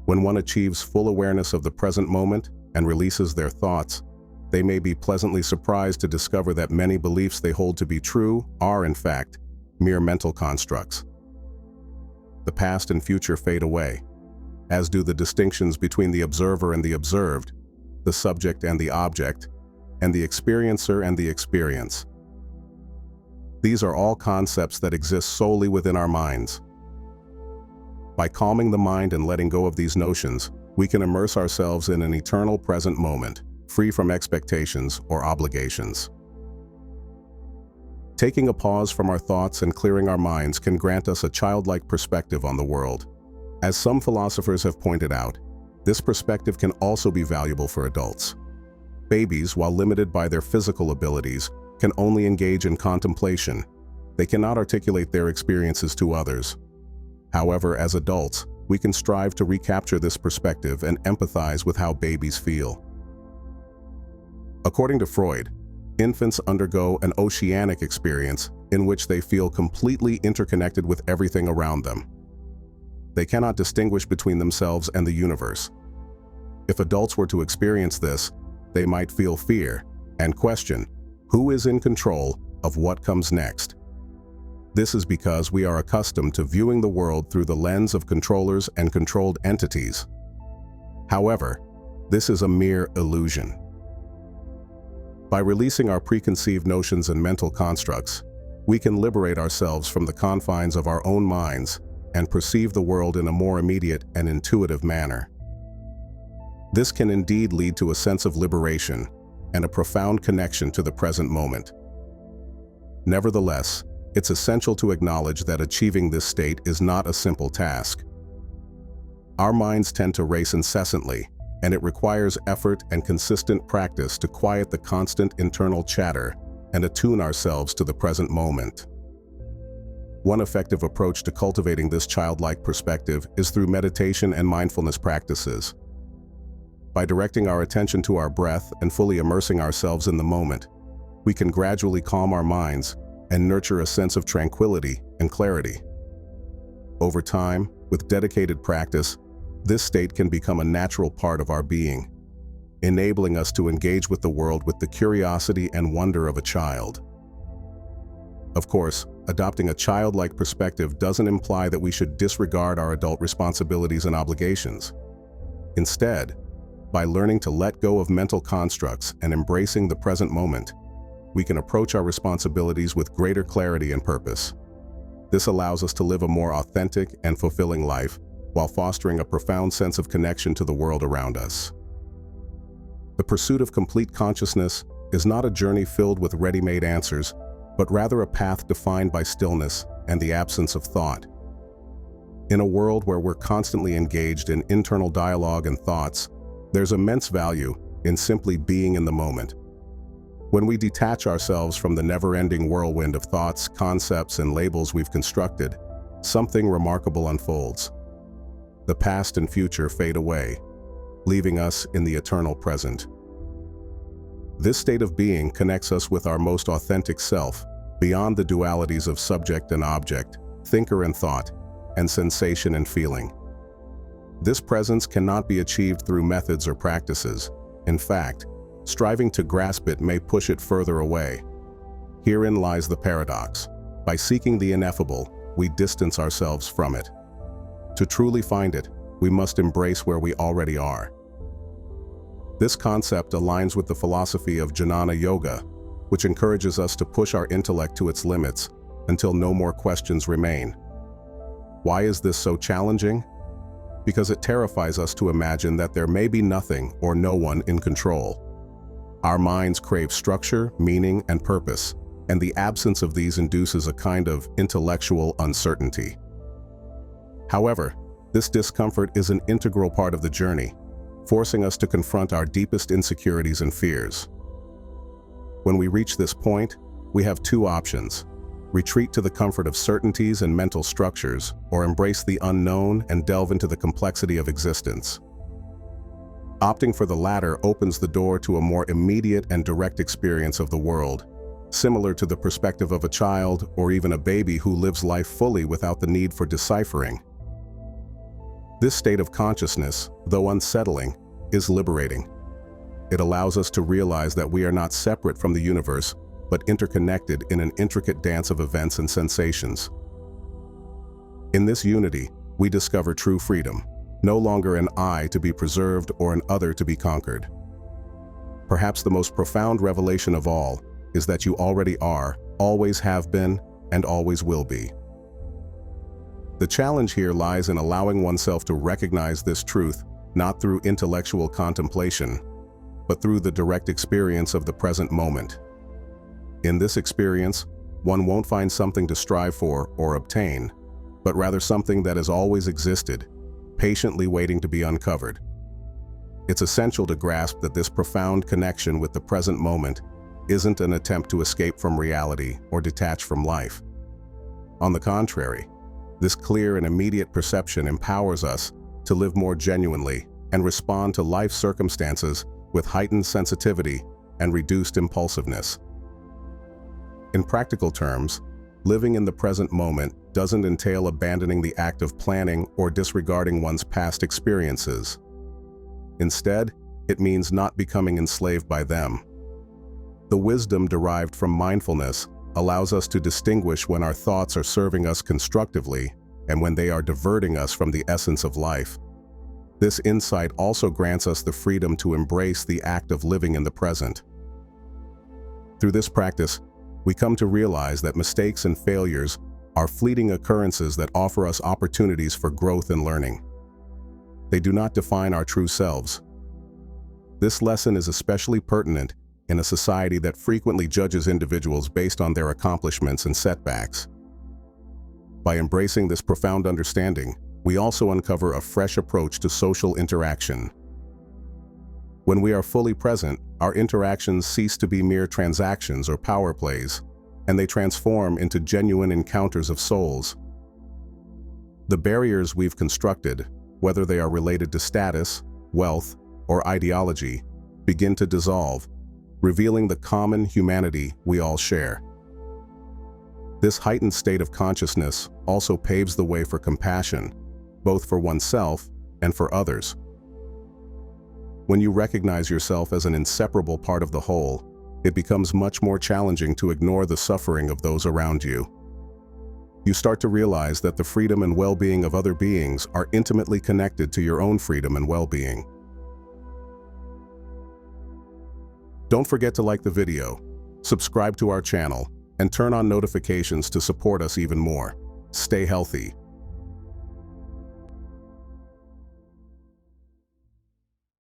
When one achieves full awareness of the present moment and releases their thoughts, they may be pleasantly surprised to discover that many beliefs they hold to be true are, in fact, mere mental constructs. The past and future fade away, as do the distinctions between the observer and the observed, the subject and the object, and the experiencer and the experience. These are all concepts that exist solely within our minds. By calming the mind and letting go of these notions, we can immerse ourselves in an eternal present moment, free from expectations or obligations. Taking a pause from our thoughts and clearing our minds can grant us a childlike perspective on the world. As some philosophers have pointed out, this perspective can also be valuable for adults. Babies, while limited by their physical abilities, can only engage in contemplation. They cannot articulate their experiences to others. However, as adults, we can strive to recapture this perspective and empathize with how babies feel. According to Freud, infants undergo an oceanic experience in which they feel completely interconnected with everything around them. They cannot distinguish between themselves and the universe. If adults were to experience this, they might feel fear and question, who is in control of what comes next? This is because we are accustomed to viewing the world through the lens of controllers and controlled entities. However, this is a mere illusion. By releasing our preconceived notions and mental constructs, we can liberate ourselves from the confines of our own minds and perceive the world in a more immediate and intuitive manner. This can indeed lead to a sense of liberation and a profound connection to the present moment. Nevertheless, it's essential to acknowledge that achieving this state is not a simple task. Our minds tend to race incessantly, and it requires effort and consistent practice to quiet the constant internal chatter and attune ourselves to the present moment. One effective approach to cultivating this childlike perspective is through meditation and mindfulness practices. By directing our attention to our breath and fully immersing ourselves in the moment, we can gradually calm our minds and nurture a sense of tranquility and clarity. Over time, with dedicated practice, this state can become a natural part of our being, enabling us to engage with the world with the curiosity and wonder of a child. Of course, adopting a childlike perspective doesn't imply that we should disregard our adult responsibilities and obligations. Instead, by learning to let go of mental constructs and embracing the present moment, we can approach our responsibilities with greater clarity and purpose. This allows us to live a more authentic and fulfilling life while fostering a profound sense of connection to the world around us. The pursuit of complete consciousness is not a journey filled with ready-made answers, but rather a path defined by stillness and the absence of thought. In a world where we're constantly engaged in internal dialogue and thoughts, there's immense value in simply being in the moment. When we detach ourselves from the never-ending whirlwind of thoughts, concepts, and labels we've constructed, something remarkable unfolds. The past and future fade away, leaving us in the eternal present. This state of being connects us with our most authentic self, beyond the dualities of subject and object, thinker and thought, and sensation and feeling. This presence cannot be achieved through methods or practices. In fact, striving to grasp it may push it further away. Herein lies the paradox. By seeking the ineffable, we distance ourselves from it. To truly find it, we must embrace where we already are. This concept aligns with the philosophy of Jnana Yoga, which encourages us to push our intellect to its limits until no more questions remain. Why is this so challenging? Because it terrifies us to imagine that there may be nothing or no one in control. Our minds crave structure, meaning, and purpose, and the absence of these induces a kind of intellectual uncertainty. However, this discomfort is an integral part of the journey, forcing us to confront our deepest insecurities and fears. When we reach this point, we have two options: retreat to the comfort of certainties and mental structures, or embrace the unknown and delve into the complexity of existence. Opting for the latter opens the door to a more immediate and direct experience of the world, similar to the perspective of a child or even a baby who lives life fully without the need for deciphering. This state of consciousness, though unsettling, is liberating. It allows us to realize that we are not separate from the universe, but interconnected in an intricate dance of events and sensations. In this unity, we discover true freedom, no longer an I to be preserved or an other to be conquered. Perhaps the most profound revelation of all is that you already are, always have been, and always will be. The challenge here lies in allowing oneself to recognize this truth, not through intellectual contemplation, but through the direct experience of the present moment. In this experience, one won't find something to strive for or obtain, but rather something that has always existed, patiently waiting to be uncovered. It's essential to grasp that this profound connection with the present moment isn't an attempt to escape from reality or detach from life. On the contrary, this clear and immediate perception empowers us to live more genuinely and respond to life's circumstances with heightened sensitivity and reduced impulsiveness. In practical terms, living in the present moment doesn't entail abandoning the act of planning or disregarding one's past experiences. Instead, it means not becoming enslaved by them. The wisdom derived from mindfulness allows us to distinguish when our thoughts are serving us constructively and when they are diverting us from the essence of life. This insight also grants us the freedom to embrace the act of living in the present. Through this practice, we come to realize that mistakes and failures are fleeting occurrences that offer us opportunities for growth and learning. They do not define our true selves. This lesson is especially pertinent in a society that frequently judges individuals based on their accomplishments and setbacks. By embracing this profound understanding, we also uncover a fresh approach to social interaction. When we are fully present, our interactions cease to be mere transactions or power plays, and they transform into genuine encounters of souls. The barriers we've constructed, whether they are related to status, wealth, or ideology, begin to dissolve, revealing the common humanity we all share. This heightened state of consciousness also paves the way for compassion, both for oneself and for others. When you recognize yourself as an inseparable part of the whole, it becomes much more challenging to ignore the suffering of those around you. You start to realize that the freedom and well-being of other beings are intimately connected to your own freedom and well-being. Don't forget to like the video, subscribe to our channel, and turn on notifications to support us even more. Stay healthy.